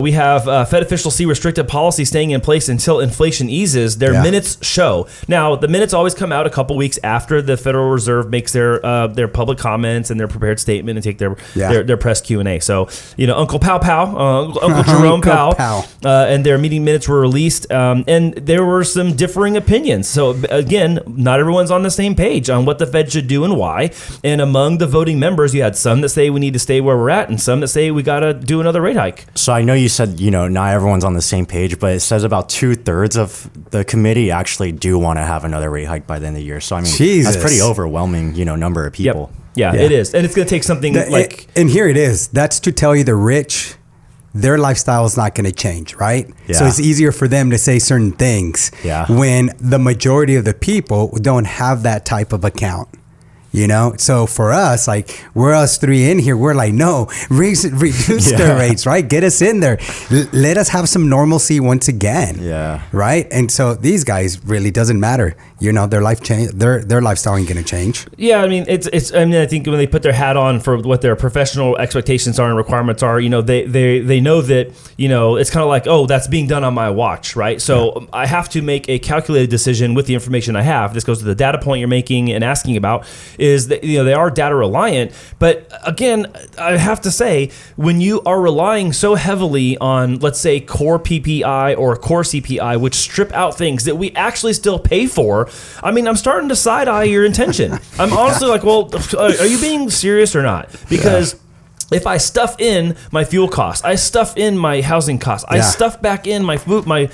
We have Fed officials see restrictive policy staying in place until inflation eases. Their minutes show. Now, the minutes always come out a couple weeks after the Federal Reserve makes their public comments and their prepared statement and take their press Q&A. So, Uncle Pow Pow, Uncle Jerome Pow, and their meeting minutes were released, and there were some differing opinions. So, again, not everyone's on the same page on what the Fed should do and why. And among the voting members, you had some that say we need to stay where we're at, and some that say we got to do another rate hike. So I know you said, not everyone's on the same page, but it says about 2/3 of the committee actually do want to have another rate hike by the end of the year. So, I mean, that's pretty overwhelming, number of people. Yep. Yeah, it is. And it's going to take something and here it is. That's to tell you the rich, their lifestyle is not going to change, right? Yeah. So it's easier for them to say certain things when the majority of the people don't have that type of account. So for us, like we're us three in here, we're like, no, reduce their rates, right? Get us in there. Let us have some normalcy once again. Yeah. Right. And so these guys really doesn't matter. Their life change, their lifestyle ain't going to change. Yeah. I mean, I think when they put their hat on for what their professional expectations are and requirements are, they know that, it's kind of like, oh, that's being done on my watch. Right. So I have to make a calculated decision with the information I have. This goes to the data point you're making and asking about. Is that they are data reliant, but again, I have to say, when you are relying so heavily on, let's say, core PPI or core CPI, which strip out things that we actually still pay for, I mean, I'm starting to side eye your intention. I'm honestly like, well, are you being serious or not? Because if I stuff in my fuel costs, I stuff in my housing costs, I stuff back in my food, my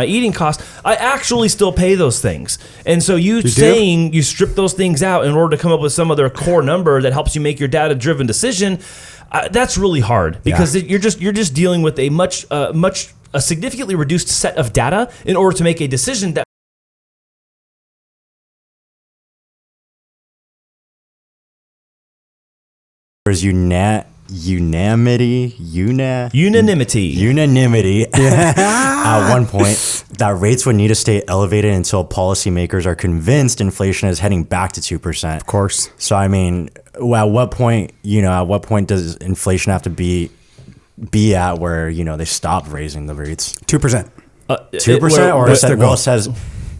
eating costs, I actually still pay those things. And so you saying you strip those things out in order to come up with some other core number that helps you make your data-driven decision, that's really hard because you're just dealing with a significantly reduced set of data in order to make a decision that There's unanimity at one point that rates would need to stay elevated until policymakers are convinced inflation is heading back to 2%. Of course. So, I mean, at what point does inflation have to be at where, they stop raising the rates? 2%. 2%? Or it says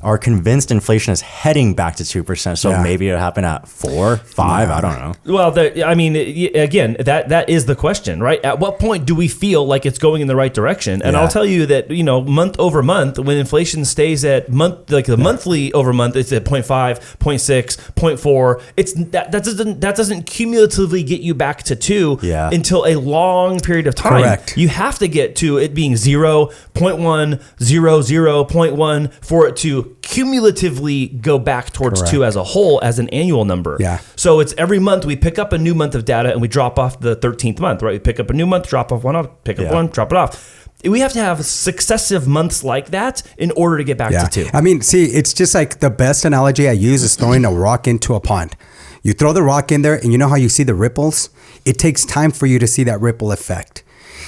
are convinced inflation is heading back to 2%. So maybe it'll happen at 4, 5. I don't know. Well, again, that is the question, right? At what point do we feel like it's going in the right direction? And I'll tell you that, month over month, when inflation stays at monthly over month, it's at 0.5, 0.6, 0.4. That doesn't cumulatively get you back to 2 until a long period of time. Correct. You have to get to it being 0, 0.1, 0, 0, 0.1 for it to cumulatively go back towards 2 as a whole as an annual number. Yeah. So it's every month we pick up a new month of data and we drop off the 13th month, right? We pick up a new month, drop off one off, pick up one, drop it off. We have to have successive months like that in order to get back to 2. I mean, see, it's just like the best analogy I use is throwing a rock into a pond. You throw the rock in there and you know how you see the ripples? It takes time for you to see that ripple effect.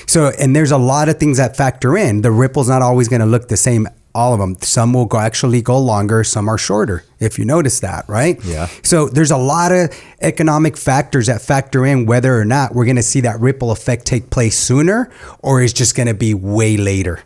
So, and there's a lot of things that factor in. The ripple's not always going to look the same, all of them. Some will actually go longer, some are shorter, if you notice that, right? Yeah. So there's a lot of economic factors that factor in whether or not we're going to see that ripple effect take place sooner or is just going to be way later.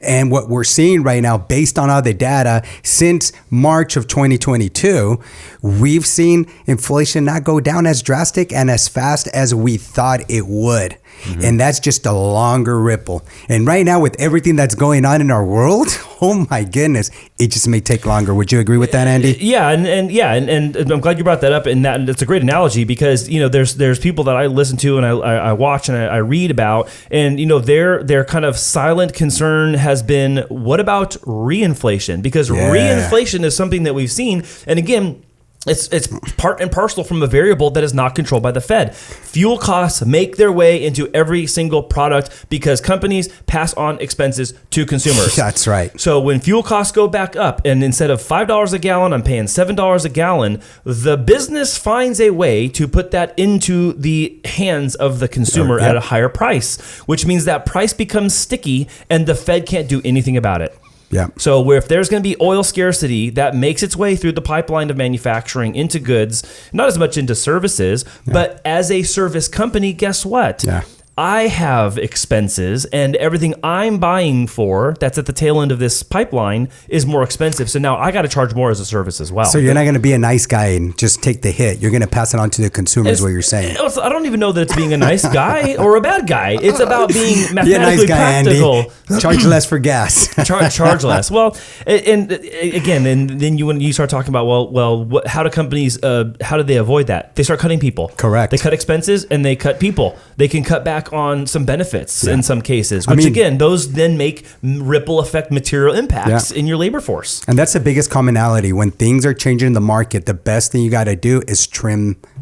And what we're seeing right now, based on all the data since March of 2022, we've seen inflation not go down as drastic and as fast as we thought it would. Mm-hmm. And that's just a longer ripple. And right now, with everything that's going on in our world, oh my goodness, it just may take longer. Would you agree with that, Andy? Yeah, and I'm glad you brought that up. And that's a great analogy because there's people that I listen to and I watch and I read about, and their kind of silent concern has been, what about reinflation? Because reinflation is something that we've seen, and again, it's part and parcel from a variable that is not controlled by the Fed. Fuel costs make their way into every single product because companies pass on expenses to consumers. That's right. So when fuel costs go back up and instead of $5 a gallon, I'm paying $7 a gallon, the business finds a way to put that into the hands of the consumer at a higher price, which means that price becomes sticky and the Fed can't do anything about it. Yeah. So if there's going to be oil scarcity, that makes its way through the pipeline of manufacturing into goods, not as much into services, but as a service company, guess what? Yeah. I have expenses and everything I'm buying for that's at the tail end of this pipeline is more expensive. So now I got to charge more as a service as well. So you're not going to be a nice guy and just take the hit. You're going to pass it on to the consumer is what you're saying. I don't even know that it's being a nice guy or a bad guy. It's about being mathematically nice guy, practical. Andy. Charge less for gas. Charge less. Well, and again, and then when you start talking about, how do companies, how do they avoid that? They start cutting people. Correct. They cut expenses and they cut people. They can cut back on some benefits in some cases, which again, those then make ripple effect material impacts in your labor force. And that's the biggest commonality. When things are changing in the market, the best thing you got to do is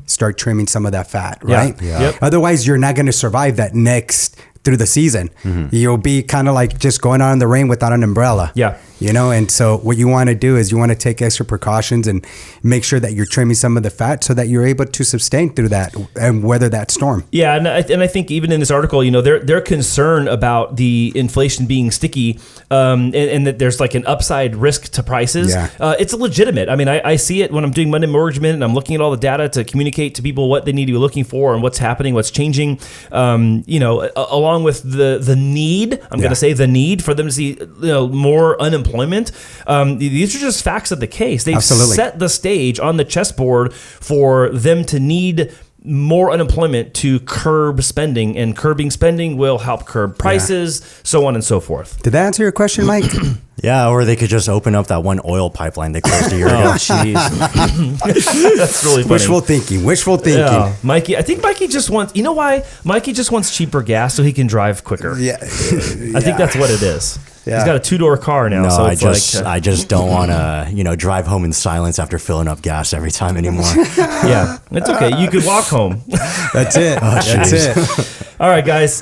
start trimming some of that fat, right? Yeah. Yep. Otherwise, you're not going to survive that next through the season. You'll be kind of like just going out in the rain without an umbrella. Yeah. And so what you want to do is you want to take extra precautions and make sure that you're trimming some of the fat so that you're able to sustain through that and weather that storm. Yeah, and I think even in this article, they're concerned about the inflation being sticky, and that there's like an upside risk to prices. Yeah. It's legitimate. I mean, I see it when I'm doing Monday Mortgage Minute and I'm looking at all the data to communicate to people what they need to be looking for and what's happening, what's changing. Along with the need, I'm going to say the need for them to see more unemployment. These are just facts of the case. They've set the stage on the chessboard for them to need more unemployment to curb spending, and curbing spending will help curb prices, so on and so forth. Did that answer your question, Mike? Yeah, or they could just open up that one oil pipeline they closed a year ago. Oh, jeez. That's really funny. Wishful thinking. Yeah. Mikey, I think Mikey just wants, you know why? Mikey just wants cheaper gas so he can drive quicker. Yeah. I think that's what it is. Yeah. He's got a 2-door car now. No, so I just don't want to, drive home in silence after filling up gas every time anymore. Yeah, it's okay. You could walk home. That's it. That's it. All right, guys.